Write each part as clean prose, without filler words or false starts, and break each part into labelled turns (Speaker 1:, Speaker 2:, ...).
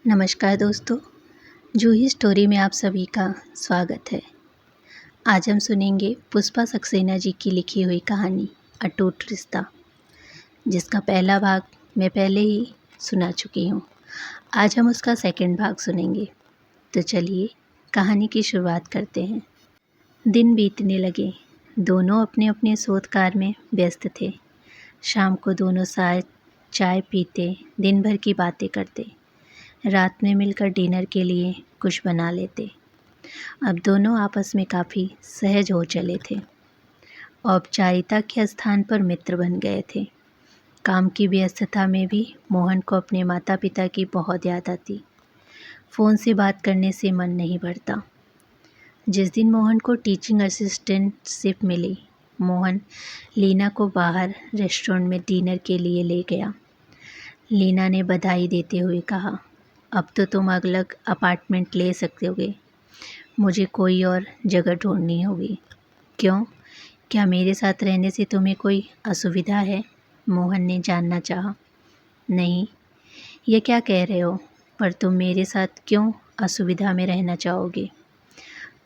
Speaker 1: नमस्कार दोस्तों, जूही स्टोरी में आप सभी का स्वागत है। आज हम सुनेंगे पुष्पा सक्सेना जी की लिखी हुई कहानी अटूट रिश्ता, जिसका पहला भाग मैं पहले ही सुना चुकी हूँ। आज हम उसका सेकंड भाग सुनेंगे। तो चलिए कहानी की शुरुआत करते हैं। दिन बीतने लगे। दोनों अपने अपने शोध कार्य में व्यस्त थे। शाम को दोनों साथ चाय पीते, दिन भर की बातें करते, रात में मिलकर डिनर के लिए कुछ बना लेते। अब दोनों आपस में काफ़ी सहज हो चले थे। औपचारिकता के स्थान पर मित्र बन गए थे। काम की व्यस्तता में भी मोहन को अपने माता पिता की बहुत याद आती। फ़ोन से बात करने से मन नहीं भरता। जिस दिन मोहन को टीचिंग असिस्टेंटशिप मिली, मोहन लीना को बाहर रेस्टोरेंट में डिनर के लिए ले गया। लीना ने बधाई देते हुए कहा, अब तो तुम अलग अपार्टमेंट ले सकते होगे, मुझे कोई और जगह ढूंढनी होगी। क्यों, क्या मेरे साथ रहने से तुम्हें कोई असुविधा है? मोहन ने जानना चाहा। नहीं, ये क्या कह रहे हो? पर तुम मेरे साथ क्यों असुविधा में रहना चाहोगे?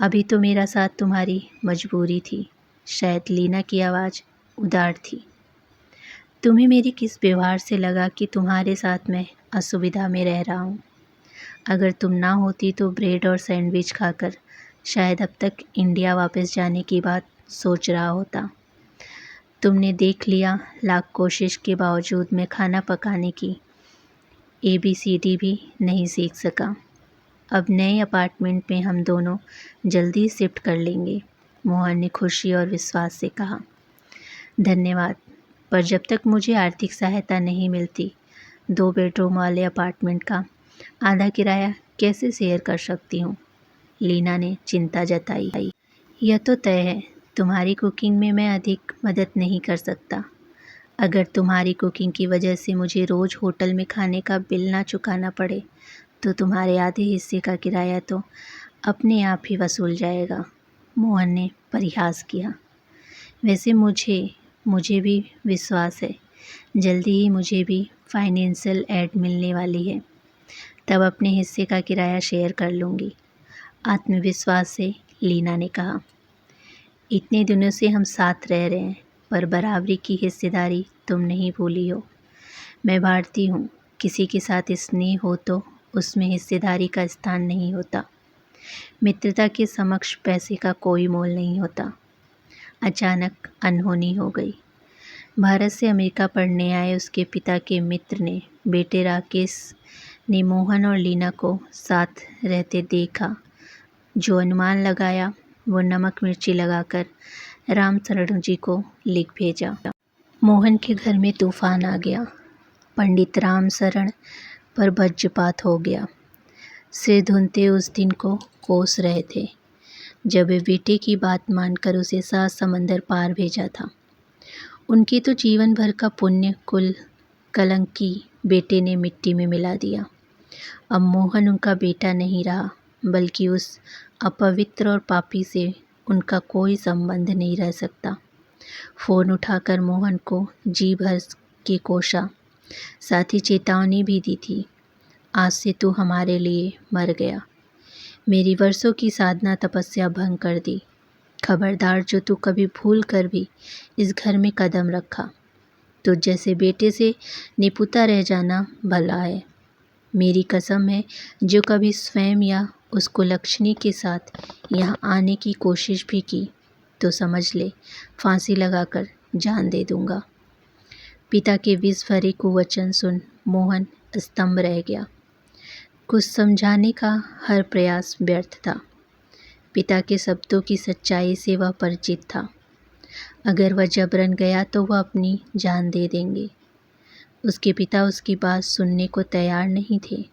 Speaker 1: अभी तो मेरा साथ तुम्हारी मजबूरी थी। शायद लीना की आवाज़ उदार थी। तुम्हें मेरी किस व्यवहार से लगा कि तुम्हारे साथ मैं असुविधा में रह रहा हूँ? अगर तुम ना होती तो ब्रेड और सैंडविच खाकर शायद अब तक इंडिया वापस जाने की बात सोच रहा होता। तुमने देख लिया, लाख कोशिश के बावजूद मैं खाना पकाने की ABCD भी नहीं सीख सका। अब नए अपार्टमेंट में हम दोनों जल्दी शिफ्ट कर लेंगे, मोहन ने खुशी और विश्वास से कहा। धन्यवाद, पर जब तक मुझे आर्थिक सहायता नहीं मिलती, 2 बेडरूम वाले अपार्टमेंट का आधा किराया कैसे शेयर कर सकती हूँ? लीना ने चिंता जताई। यह तो तय है, तुम्हारी कुकिंग में मैं अधिक मदद नहीं कर सकता। अगर तुम्हारी कुकिंग की वजह से मुझे रोज़ होटल में खाने का बिल ना चुकाना पड़े, तो तुम्हारे आधे हिस्से का किराया तो अपने आप ही वसूल जाएगा, मोहन ने परिहास किया। वैसे मुझे भी विश्वास है, जल्दी ही मुझे भी फाइनेंशियल एड मिलने वाली है, तब अपने हिस्से का किराया शेयर कर लूँगी, आत्मविश्वास से लीना ने कहा। इतने दिनों से हम साथ रह रहे हैं, पर बराबरी की हिस्सेदारी तुम नहीं भूली हो। मैं भारतीय हूँ, किसी के साथ स्नेह हो तो उसमें हिस्सेदारी का स्थान नहीं होता। मित्रता के समक्ष पैसे का कोई मोल नहीं होता। अचानक अनहोनी हो गई। भारत से अमेरिका पढ़ने आए उसके पिता के मित्र ने बेटे राकेश ने मोहन और लीना को साथ रहते देखा। जो अनुमान लगाया वो नमक मिर्ची लगाकर रामशरण जी को लिख भेजा। मोहन के घर में तूफान आ गया। पंडित रामशरण पर वज्रपात हो गया। सिर धुनते उस दिन को कोस रहे थे जब वे बेटे की बात मानकर उसे 7 समंदर पार भेजा था। उनके तो जीवन भर का पुण्य कुल कलंकी बेटे ने मिट्टी में मिला दिया। अब मोहन उनका बेटा नहीं रहा, बल्कि उस अपवित्र और पापी से उनका कोई संबंध नहीं रह सकता। फ़ोन उठाकर मोहन को जी भर के कोसा, साथ ही चेतावनी भी दी थी, आज से तू हमारे लिए मर गया। मेरी वर्षों की साधना तपस्या भंग कर दी। खबरदार, जो तू कभी भूल कर भी इस घर में कदम रखा, तो जैसे बेटे से निपुता रह जाना भला है। मेरी कसम है, जो कभी स्वयं या उस कुलक्षणी के साथ यहाँ आने की कोशिश भी की, तो समझ ले फांसी लगाकर जान दे दूँगा। पिता के विष भरे कुवचन सुन मोहन स्तंभ रह गया। कुछ समझाने का हर प्रयास व्यर्थ था। पिता के शब्दों की सच्चाई से वह परिचित था। अगर वह जबरन गया तो वह अपनी जान दे देंगे। उसके पिता उसकी बात सुनने को तैयार नहीं थे।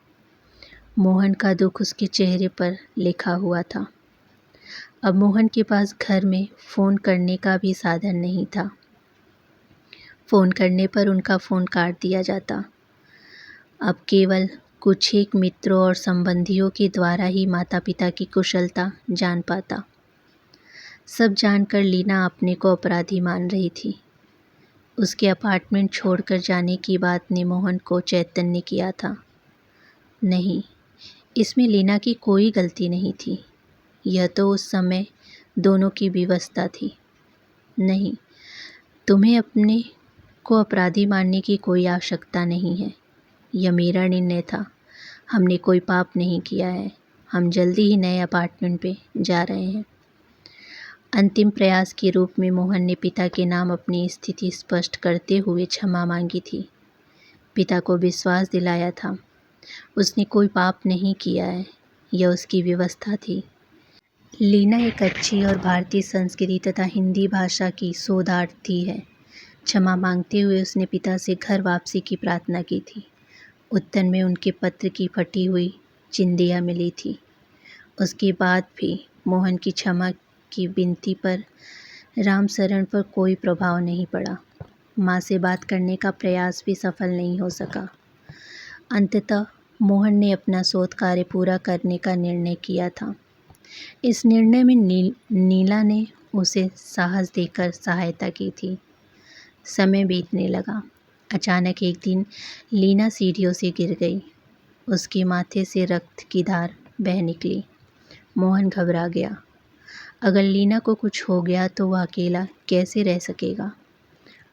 Speaker 1: मोहन का दुख उसके चेहरे पर लिखा हुआ था। अब मोहन के पास घर में फ़ोन करने का भी साधन नहीं था। फ़ोन करने पर उनका फ़ोन काट दिया जाता। अब केवल कुछ एक मित्रों और संबंधियों के द्वारा ही माता पिता की कुशलता जान पाता। सब जानकर लीना अपने को अपराधी मान रही थी। उसके अपार्टमेंट छोड़कर जाने की बात ने मोहन को चैतन्य किया था। नहीं, इसमें लीना की कोई गलती नहीं थी। यह तो उस समय दोनों की व्यवस्था थी। नहीं, तुम्हें अपने को अपराधी मानने की कोई आवश्यकता नहीं है। यह मेरा निर्णय था। हमने कोई पाप नहीं किया है। हम जल्दी ही नए अपार्टमेंट पे जा रहे हैं। अंतिम प्रयास के रूप में मोहन ने पिता के नाम अपनी स्थिति स्पष्ट करते हुए क्षमा मांगी थी। पिता को विश्वास दिलाया था उसने कोई पाप नहीं किया है, यह उसकी व्यवस्था थी। लीना एक अच्छी और भारतीय संस्कृति तथा हिंदी भाषा की शोधार्थी है। क्षमा मांगते हुए उसने पिता से घर वापसी की प्रार्थना की थी। उत्तर में उनके पत्र की फटी हुई चिंदियाँ मिली थी। उसके बाद भी मोहन की क्षमा की विनती पर रामशरण पर कोई प्रभाव नहीं पड़ा। माँ से बात करने का प्रयास भी सफल नहीं हो सका। अंततः मोहन ने अपना शोध कार्य पूरा करने का निर्णय किया था। इस निर्णय में नीला ने उसे साहस देकर सहायता की थी। समय बीतने लगा। अचानक एक दिन लीना सीढ़ियों से गिर गई। उसके माथे से रक्त की धार बह निकली। मोहन घबरा गया। अगर लीना को कुछ हो गया तो वह अकेला कैसे रह सकेगा।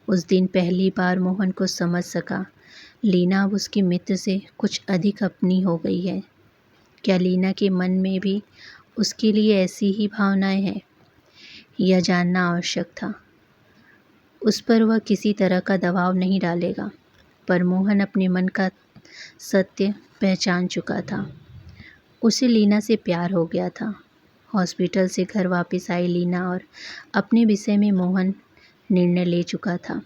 Speaker 1: उस दिन पहली बार मोहन को समझ सका लीना अब उसके मित्र से कुछ अधिक अपनी हो गई है। क्या लीना के मन में भी उसके लिए ऐसी ही भावनाएं हैं? यह जानना आवश्यक था। उस पर वह किसी तरह का दबाव नहीं डालेगा। पर मोहन अपने मन का सत्य पहचान चुका था। उसे लीना से प्यार हो गया था। हॉस्पिटल से घर वापस आई लीना और अपने विषय में मोहन निर्णय ले चुका था।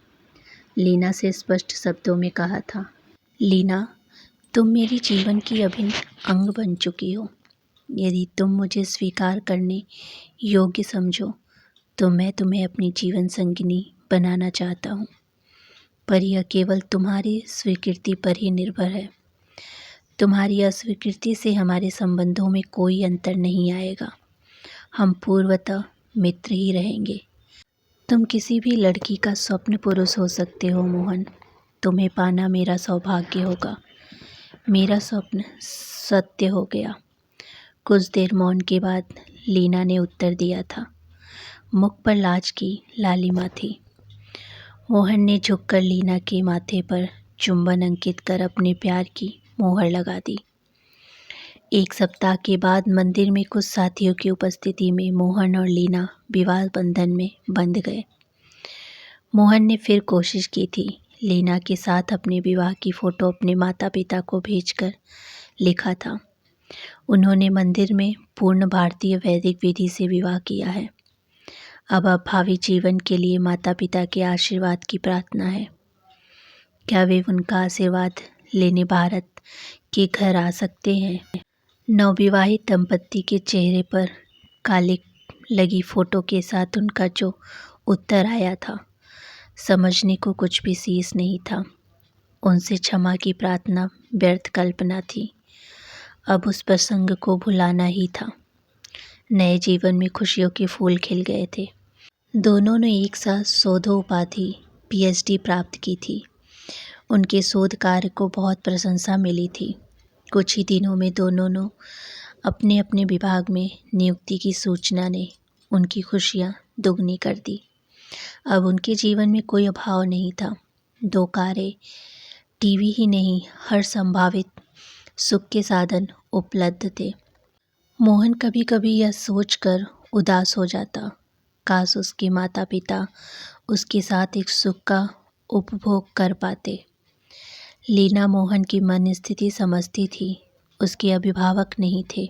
Speaker 1: लीना से स्पष्ट शब्दों में कहा था, लीना, तुम मेरी जीवन की अभिन्न अंग बन चुकी हो। यदि तुम मुझे स्वीकार करने योग्य समझो तो मैं तुम्हें अपनी जीवन संगिनी बनाना चाहता हूँ। पर यह केवल तुम्हारी स्वीकृति पर ही निर्भर है। तुम्हारी अस्वीकृति से हमारे संबंधों में कोई अंतर नहीं आएगा। हम पूर्वतः मित्र ही रहेंगे। तुम किसी भी लड़की का स्वप्न पुरुष हो सकते हो मोहन। तुम्हें पाना मेरा सौभाग्य होगा। मेरा स्वप्न सत्य हो गया। कुछ देर मौन के बाद लीना ने उत्तर दिया था। मुख पर लाज की लालिमा थी। मोहन ने झुककर लीना के माथे पर चुंबन अंकित कर अपने प्यार की मोहर लगा दी। एक सप्ताह के बाद मंदिर में कुछ साथियों की उपस्थिति में मोहन और लीना विवाह बंधन में बंध गए। मोहन ने फिर कोशिश की थी। लीना के साथ अपने विवाह की फ़ोटो अपने माता पिता को भेजकर लिखा था, उन्होंने मंदिर में पूर्ण भारतीय वैदिक विधि से विवाह किया है। अब भावी जीवन के लिए माता पिता के आशीर्वाद की प्रार्थना है। क्या वे उनका आशीर्वाद लेने भारत के घर आ सकते हैं? नवविवाहित दंपत्ति के चेहरे पर कालिक लगी फ़ोटो के साथ उनका जो उत्तर आया था, समझने को कुछ भी शेष नहीं था। उनसे क्षमा की प्रार्थना व्यर्थ कल्पना थी। अब उस प्रसंग को भुलाना ही था। नए जीवन में खुशियों के फूल खिल गए थे। दोनों ने एक साथ शोधोपाधि पीएचडी प्राप्त की थी। उनके शोध कार्य को बहुत प्रशंसा मिली थी। कुछ ही दिनों में दोनों ने अपने अपने विभाग में नियुक्ति की सूचना ने उनकी खुशियाँ दुगनी कर दी। अब उनके जीवन में कोई अभाव नहीं था। 2 कारें, टीवी ही नहीं, हर संभावित सुख के साधन उपलब्ध थे। मोहन कभी कभी यह सोचकर उदास हो जाता, काश उसके माता पिता उसके साथ एक सुख का उपभोग कर पाते। लीना मोहन की मन स्थिति समझती थी। उसके अभिभावक नहीं थे।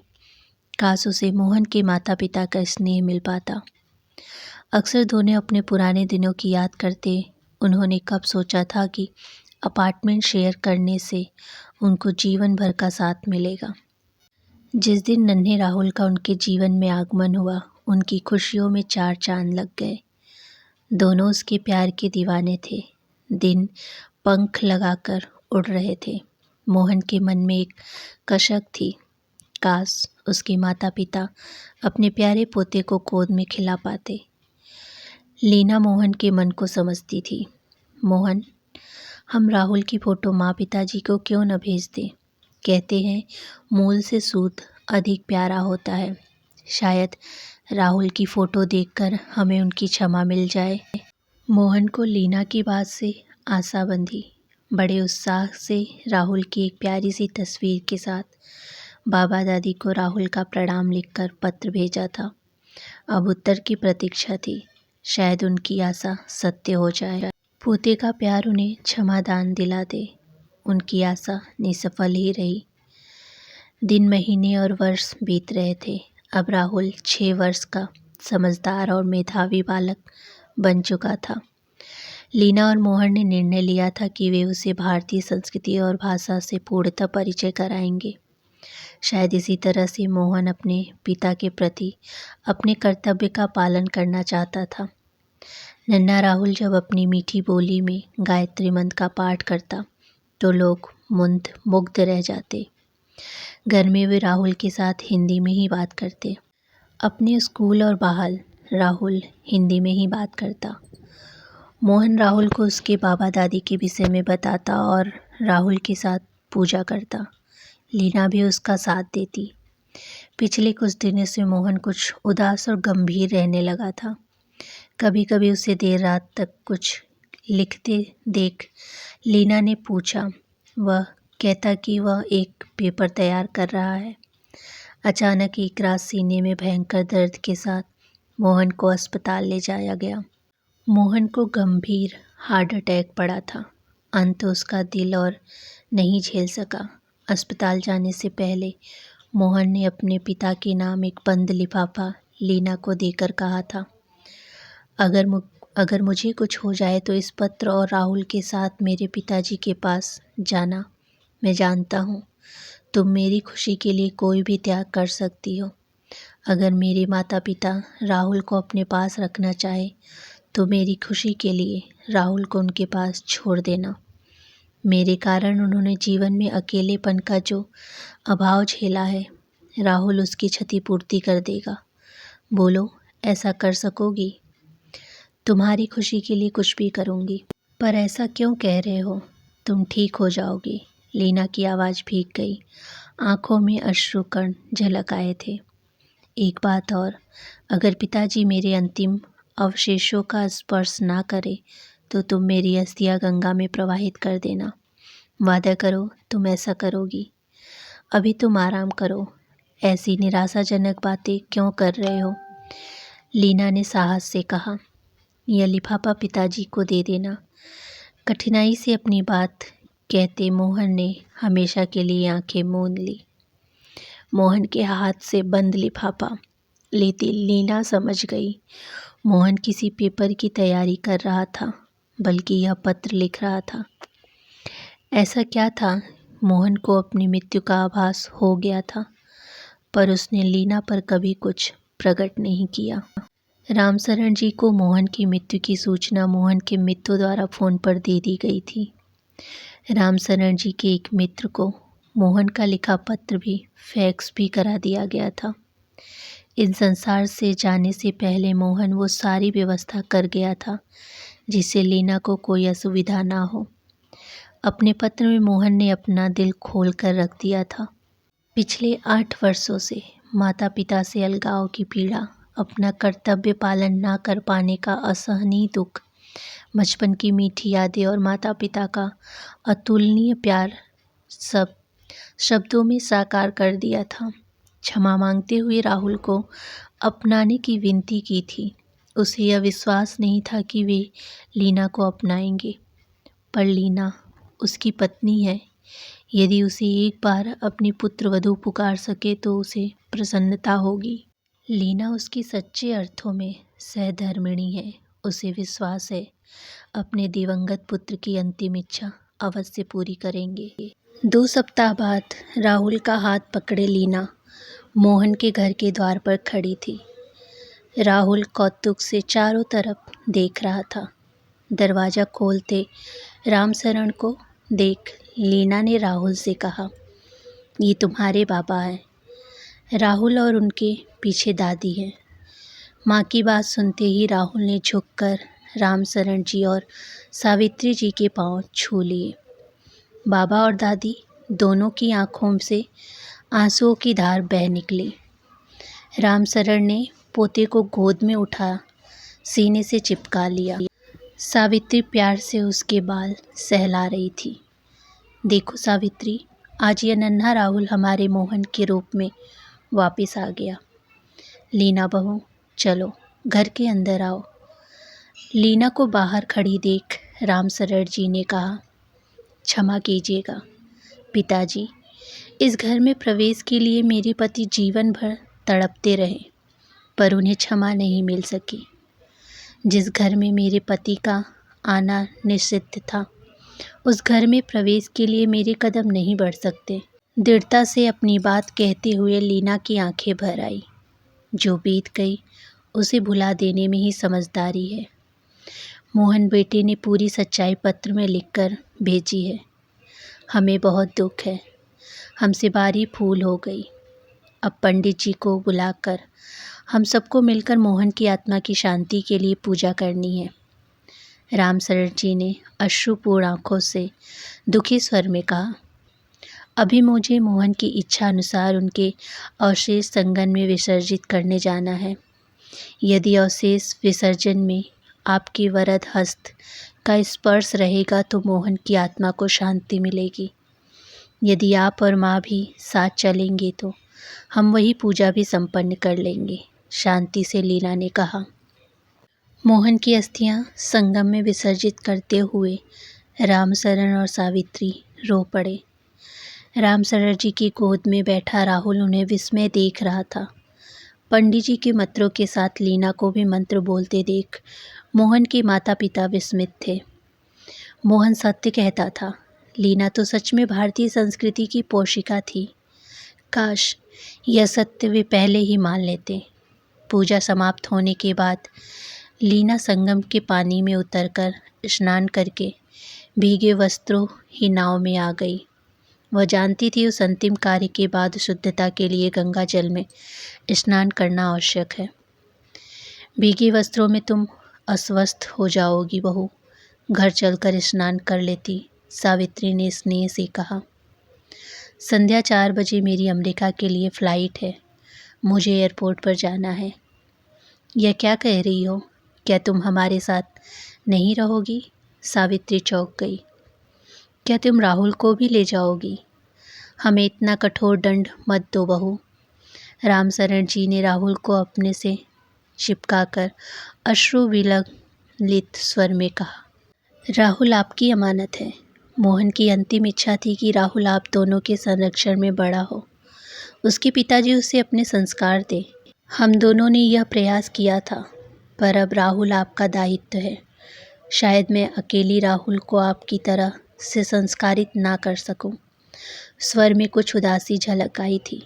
Speaker 1: काश उसे मोहन के माता पिता का स्नेह मिल पाता। अक्सर दोनों अपने पुराने दिनों की याद करते। उन्होंने कब सोचा था कि अपार्टमेंट शेयर करने से उनको जीवन भर का साथ मिलेगा। जिस दिन नन्हे राहुल का उनके जीवन में आगमन हुआ, उनकी खुशियों में 4 चांद लग गए। दोनों उसके प्यार के दीवाने थे। दिन पंख लगाकर उड़ रहे थे। मोहन के मन में एक कसक थी, काश उसके माता पिता अपने प्यारे पोते को गोद में खिला पाते। लीना मोहन के मन को समझती थी। मोहन, हम राहुल की फ़ोटो माँ पिताजी को क्यों न भेज दें? कहते हैं मूल से सूत अधिक प्यारा होता है। शायद राहुल की फ़ोटो देखकर हमें उनकी क्षमा मिल जाए। मोहन को लीना की बात से आशा बंधी। बड़े उत्साह से राहुल की एक प्यारी सी तस्वीर के साथ बाबा दादी को राहुल का प्रणाम लिखकर पत्र भेजा था। अब उत्तर की प्रतीक्षा थी। शायद उनकी आशा सत्य हो जाए। पोते का प्यार उन्हें क्षमादान दिला दे। उनकी आशा निसफल ही रही। दिन महीने और वर्ष बीत रहे थे। अब राहुल 6 वर्ष का समझदार और मेधावी बालक बन चुका था। लीना और मोहन ने निर्णय लिया था कि वे उसे भारतीय संस्कृति और भाषा से पूर्णतः परिचय कराएंगे। शायद इसी तरह से मोहन अपने पिता के प्रति अपने कर्तव्य का पालन करना चाहता था। नन्हा राहुल जब अपनी मीठी बोली में गायत्री मंत्र का पाठ करता तो लोग मुग्ध रह जाते। घर में वे राहुल के साथ हिंदी में ही बात करते। अपने स्कूल और बाहर राहुल हिंदी में ही बात करता। मोहन राहुल को उसके बाबा दादी के विषय में बताता और राहुल के साथ पूजा करता। लीना भी उसका साथ देती। पिछले कुछ दिनों से मोहन कुछ उदास और गंभीर रहने लगा था। कभी कभी उसे देर रात तक कुछ लिखते देख लीना ने पूछा। वह कहता कि वह एक पेपर तैयार कर रहा है। अचानक एक रात सीने में भयंकर दर्द के साथ मोहन को अस्पताल ले जाया गया। मोहन को गंभीर हार्ट अटैक पड़ा था। अंत उसका दिल और नहीं झेल सका। अस्पताल जाने से पहले मोहन ने अपने पिता के नाम एक बंद लिफाफा लीना को देकर कहा था, अगर मुझे कुछ हो जाए तो इस पत्र और राहुल के साथ मेरे पिताजी के पास जाना। मैं जानता हूँ तुम मेरी खुशी के लिए कोई भी त्याग कर सकती हो। अगर मेरे माता पिता राहुल को अपने पास रखना चाहे तो मेरी खुशी के लिए राहुल को उनके पास छोड़ देना। मेरे कारण उन्होंने जीवन में अकेलेपन का जो अभाव झेला है, राहुल उसकी क्षतिपूर्ति कर देगा। बोलो, ऐसा कर सकोगी? तुम्हारी खुशी के लिए कुछ भी करूँगी। पर ऐसा क्यों कह रहे हो? तुम ठीक हो जाओगी। लीना की आवाज़ भीग गई। आंखों में अश्रुकण झलक आए थे। एक बात और, अगर पिताजी मेरे अंतिम अवशेषों का स्पर्श ना करे तो तुम मेरी अस्थियां गंगा में प्रवाहित कर देना। वादा करो तुम ऐसा करोगी। अभी तुम आराम करो। ऐसी निराशाजनक बातें क्यों कर रहे हो? लीना ने साहस से कहा। यह लिफाफा पिताजी को दे देना। कठिनाई से अपनी बात कहते मोहन ने हमेशा के लिए आंखें मूंद ली। मोहन के हाथ से बंद लिफाफा लेती लीना समझ गई मोहन किसी पेपर की तैयारी कर रहा था, बल्कि यह पत्र लिख रहा था। ऐसा क्या था? मोहन को अपनी मृत्यु का आभास हो गया था, पर उसने लीना पर कभी कुछ प्रकट नहीं किया। रामशरण जी को मोहन की मृत्यु की सूचना मोहन के मित्रों द्वारा फ़ोन पर दे दी गई थी। रामशरण जी के एक मित्र को मोहन का लिखा पत्र भी फैक्स भी करा दिया गया था। इन संसार से जाने से पहले मोहन वो सारी व्यवस्था कर गया था जिससे लीना को कोई असुविधा ना हो। अपने पत्र में मोहन ने अपना दिल खोल कर रख दिया था। पिछले 8 वर्षों से माता पिता से अलगाव की पीड़ा, अपना कर्तव्य पालन ना कर पाने का असहनीय दुख, बचपन की मीठी यादें और माता पिता का अतुलनीय प्यार सब शब्दों में साकार कर दिया था। क्षमा मांगते हुए राहुल को अपनाने की विनती की थी। उसे यह विश्वास नहीं था कि वे लीना को अपनाएंगे, पर लीना उसकी पत्नी है। यदि उसे एक बार अपनी पुत्रवधू पुकार सके तो उसे प्रसन्नता होगी। लीना उसकी सच्चे अर्थों में सहधर्मिणी है। उसे विश्वास है अपने दिवंगत पुत्र की अंतिम इच्छा अवश्य पूरी करेंगे। 2 सप्ताह बाद राहुल का हाथ पकड़े लीना मोहन के घर के द्वार पर खड़ी थी। राहुल कौतुक से चारों तरफ देख रहा था। दरवाज़ा खोलते रामशरण को देख लीना ने राहुल से कहा, ये तुम्हारे बाबा हैं। राहुल और उनके पीछे दादी है। माँ की बात सुनते ही राहुल ने झुककर रामशरण जी और सावित्री जी के पांव छू लिए। बाबा और दादी दोनों की आंखों से आंसुओं की धार बह निकली। रामशरण ने पोते को गोद में उठा सीने से चिपका लिया। सावित्री प्यार से उसके बाल सहला रही थी। देखो सावित्री, आज यह नन्हा राहुल हमारे मोहन के रूप में वापस आ गया। लीना बहू, चलो घर के अंदर आओ। लीना को बाहर खड़ी देख रामशरण जी ने कहा, क्षमा कीजिएगा पिताजी, इस घर में प्रवेश के लिए मेरे पति जीवन भर तड़पते रहे, पर उन्हें क्षमा नहीं मिल सकी। जिस घर में मेरे पति का आना निषिद्ध था, उस घर में प्रवेश के लिए मेरे कदम नहीं बढ़ सकते। दृढ़ता से अपनी बात कहते हुए लीना की आंखें भर आई। जो बीत गई उसे भुला देने में ही समझदारी है। मोहन बेटे ने पूरी सच्चाई पत्र में लिखकर भेजी है। हमें बहुत दुख है, हमसे बारी फूल हो गई। अब पंडित जी को बुलाकर हम सबको मिलकर मोहन की आत्मा की शांति के लिए पूजा करनी है। रामशरण जी ने अश्रुपूर्ण आंखों से दुखी स्वर में कहा, अभी मुझे मोहन की इच्छा अनुसार उनके अवशेष संगम में विसर्जित करने जाना है। यदि अवशेष विसर्जन में आपके वरद हस्त का स्पर्श रहेगा तो मोहन की आत्मा को शांति मिलेगी। यदि आप और माँ भी साथ चलेंगे तो हम वही पूजा भी संपन्न कर लेंगे, शांति से लीना ने कहा। मोहन की अस्थियां संगम में विसर्जित करते हुए रामशरण और सावित्री रो पड़े। रामशरण जी की गोद में बैठा राहुल उन्हें विस्मय देख रहा था। पंडित जी के मंत्रों के साथ लीना को भी मंत्र बोलते देख मोहन के माता पिता विस्मित थे। मोहन सत्य कहता था, लीना तो सच में भारतीय संस्कृति की पोशिका थी। काश यह सत्य वे पहले ही मान लेते। पूजा समाप्त होने के बाद लीना संगम के पानी में उतरकर स्नान करके भीगे वस्त्रों ही नाव में आ गई। वह जानती थी उस अंतिम कार्य के बाद शुद्धता के लिए गंगा जल में स्नान करना आवश्यक है। भीगे वस्त्रों में तुम अस्वस्थ हो जाओगी बहू, घर चलकर स्नान कर लेती, सावित्री ने स्नेह से कहा। संध्या 4 बजे मेरी अमेरिका के लिए फ़्लाइट है, मुझे एयरपोर्ट पर जाना है। यह क्या कह रही हो, क्या तुम हमारे साथ नहीं रहोगी? सावित्री चौंक गई। क्या तुम राहुल को भी ले जाओगी? हमें इतना कठोर दंड मत दो बहू। रामशरण जी ने राहुल को अपने से चिपकाकर अश्रु विललित स्वर में कहा, राहुल आपकी अमानत है। मोहन की अंतिम इच्छा थी कि राहुल आप दोनों के संरक्षण में बड़ा हो, उसके पिताजी उसे अपने संस्कार दें। हम दोनों ने यह प्रयास किया था, पर अब राहुल आपका दायित्व है। शायद मैं अकेली राहुल को आपकी तरह से संस्कारित ना कर सकूं। स्वर में कुछ उदासी झलक आई थी।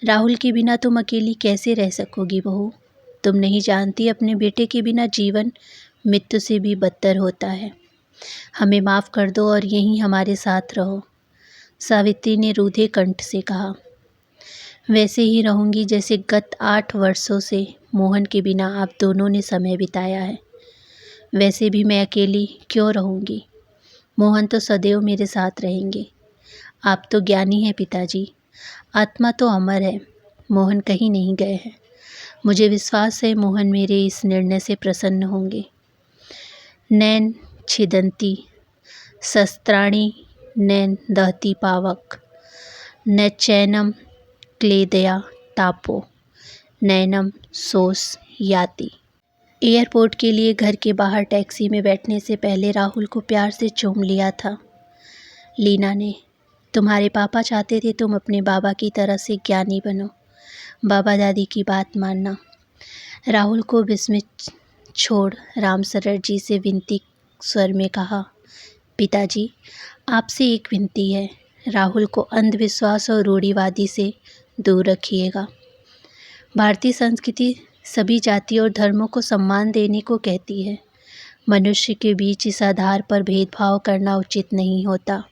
Speaker 1: राहुल के बिना तुम अकेली कैसे रह सकोगी बहू? तुम नहीं जानती अपने बेटे के बिना जीवन मृत्यु से भी बदतर होता है। हमें माफ़ कर दो और यहीं हमारे साथ रहो, सावित्री ने रूधे कंठ से कहा। वैसे ही रहूंगी जैसे गत 8 वर्षों से मोहन के बिना आप दोनों ने समय बिताया है। वैसे भी मैं अकेली क्यों रहूंगी? मोहन तो सदैव मेरे साथ रहेंगे। आप तो ज्ञानी हैं पिताजी, आत्मा तो अमर है, मोहन कहीं नहीं गए हैं। मुझे विश्वास है मोहन मेरे इस निर्णय से प्रसन्न होंगे। नैन छिदंती शस्त्राणि नैन दहती पावक, न चैनम क्लेदया तापो, नैनम सोस याति। एयरपोर्ट के लिए घर के बाहर टैक्सी में बैठने से पहले राहुल को प्यार से चूम लिया था लीना ने। तुम्हारे पापा चाहते थे तुम अपने बाबा की तरह से ज्ञानी बनो, बाबा दादी की बात मानना। राहुल को विस्मित छोड़ रामशरण जी से विनती स्वर में कहा, पिताजी आपसे एक विनती है, राहुल को अंधविश्वास और रूढ़िवादी से दूर रखिएगा। भारतीय संस्कृति सभी जाति और धर्मों को सम्मान देने को कहती है। मनुष्य के बीच इस आधार पर भेदभाव करना उचित नहीं होता।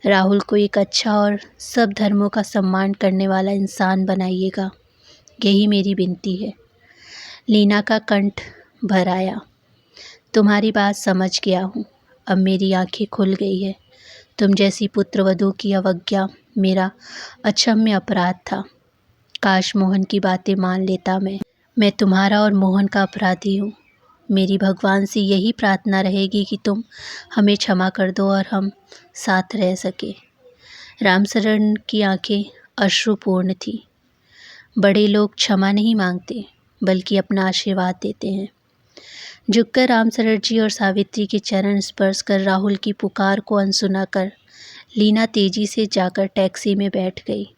Speaker 1: राहुल को एक अच्छा और सब धर्मों का सम्मान करने वाला इंसान बनाइएगा, यही मेरी विनती है। लीना का कंठ भर आया। तुम्हारी बात समझ गया हूँ, अब मेरी आंखें खुल गई है। तुम जैसी पुत्रवधू की अवज्ञा मेरा अक्षम्य अपराध था। काश मोहन की बातें मान लेता मैं तुम्हारा और मोहन का अपराधी हूँ। मेरी भगवान से यही प्रार्थना रहेगी कि तुम हमें क्षमा कर दो और हम साथ रह सके। रामचरण की आंखें अश्रुपूर्ण थी। बड़े लोग क्षमा नहीं मांगते बल्कि अपना आशीर्वाद देते हैं। झुककर रामचरण जी और सावित्री के चरण स्पर्श कर राहुल की पुकार को अनसुना कर लीना तेजी से जाकर टैक्सी में बैठ गई।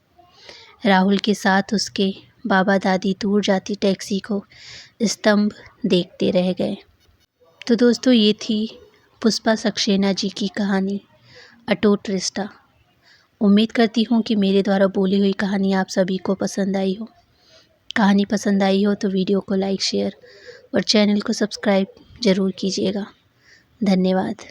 Speaker 1: राहुल के साथ उसके बाबा दादी दूर जाती टैक्सी को स्तंभ देखते रह गए। तो दोस्तों, ये थी पुष्पा सक्सेना जी की कहानी अटूट रिश्ता। उम्मीद करती हूँ कि मेरे द्वारा बोली हुई कहानी आप सभी को पसंद आई हो। कहानी पसंद आई हो तो वीडियो को लाइक, शेयर और चैनल को सब्सक्राइब ज़रूर कीजिएगा। धन्यवाद।